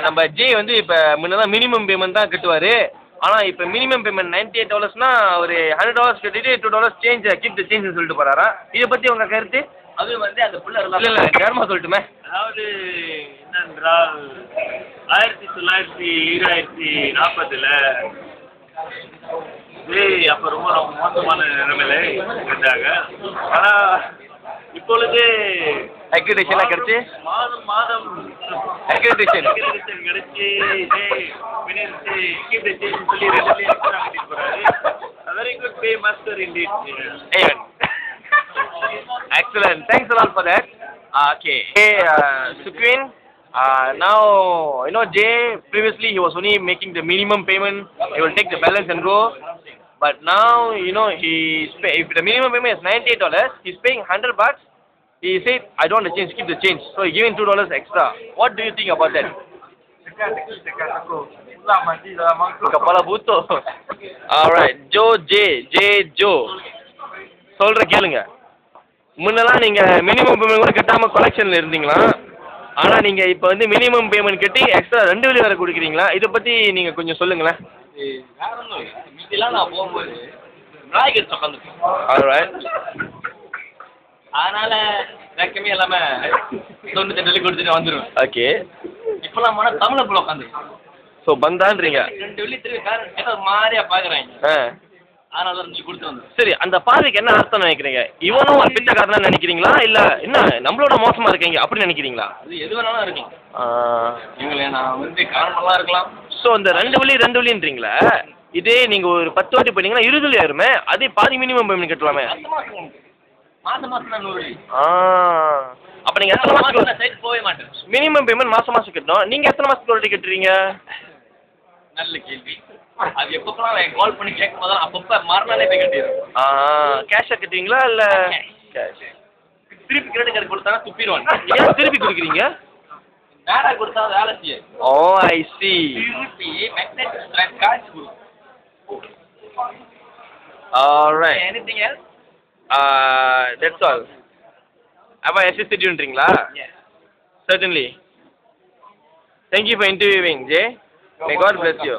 நம்ம ஜே வந்து இப்போ முன்னதான் மினிமம் பேமெண்ட் தான் கட்டுவார். ஆனால் இப்போ மினிமம் பேமெண்ட் $98னா ஒரு $100 கட்டிட்டு $2 சேஞ்ச் கீப் த சேஞ்சுன்னு சொல்லிட்டு போகிறாரா? இதை பற்றி உங்கள் கருத்து? அது வந்து அந்த புள்ள இல்லை நேரமாக சொல்லட்டுமே. அதாவது என்னென்றால் 1940ல் அப்போ ரொம்ப மோசமான நிலைமையில இருந்தாங்க. ஆனால் இப்பொழுது அக்ரிடேஷனாக கிடச்சி மாதம் அக்ரிடேஷன் கிடைச்சி சொல்லி 2 million கட்டிட்டு போறாரு. Very good pay master indeed. Excellent. Thanks a lot for that. Okay. Hey, Sukwin, now, you know, Jay, previously he was only making the minimum payment. He will take the balance and go. But now, you know, if the minimum payment is $98, he's paying $100. He said, I don't want to change, keep the change. So he giving $2 extra. What do you think about that? Kepala butuh. Alright, Joe Joe. சொல்ற கேளுங்க. முன்னெல்லாம் நீங்கள் minimum payment கூட கட்டாமல் கொலெக்ஷனில் இருந்தீங்களா? ஆனால் நீங்கள் இப்போ வந்து மினிமம் பேமெண்ட் கட்டி எக்ஸ்ட்ரா 2 வழி வேறு கொடுக்குறீங்களா? இதை பற்றி நீங்கள் கொஞ்சம் சொல்லுங்களேன். வேற ஒன்றும் இல்லை. மீதிலாம் நான் போகும்போது நாய்க்கு உட்காந்துருக்கேன். ஆல்ரைட். அதனால் ரெக்கமே இல்லாமல் 98 வழி கொடுத்துட்டு வந்துடுவேன். ஓகே. இப்போலாம் போனால் தமிழ் போல உட்காந்துருக்கேன். ஸோ பந்தான்றீங்க. 2 வழி திரும்பி கேட்டால் ஒரு மாதிரியாக பார்க்குறாங்க. அதனால தான் கொடுத்து வந்தோம். சரி, அந்த பார்வைக்கு என்ன அர்த்தம் நினைக்கிறீங்க? இவனும் ஒரு பிச்சைக்காரனா நினைக்கிறீங்களா, இல்லை என்ன நம்மளோட மோசமாக இருக்கீங்க அப்படி நினைக்கிறீங்களா? அது எது வேணாலும் இருக்கலாம். இவங்களே நான் வந்து காரணமாக இருக்கலாம். ஸோ அந்த 2 வழின்றீங்களா? இதே நீங்கள் ஒரு 10 வாட்டி பண்ணீங்கன்னா 20 வழி ஆயிருமே, அதே பாதி மினிமம் பேமெண்ட் கட்டலாமே. மாதம் தான் 100 வழி. அப்போ நீங்கள் எத்தனை மாதத்துக்கு சைட் போகவே மாட்டேன். மினிமம் பேமெண்ட் மாதம் கட்டணும். நீங்கள் எத்தனை மாதத்துக்கு ஒரு வாட்டி கட்டுறீங்க? நல்ல கேள்வி. அது எப்பப்பெல்லாம் கால் பண்ணி கேட்கும் போது அப்பப்போ மறுநாளே போய் கட்டிடுறோம். கேஷாக கட்டுவீங்களா இல்லை கேஷ்? திருப்பி கிரெடிட் கார்டு கொடுத்தா துப்பிடுவாங்க. ஏன் திருப்பி கொடுக்குறீங்க? நேராக கொடுத்தா வேலை செய்யாது. ஓ ஐ சி. திருப்பி மேக்னெட் கார்டு கொடுக்கும். Alright. Anything else? That's all. Have I assisted you ன்றீங்களா? Yes. Certainly. Thank you for interviewing, Jay. May God bless you.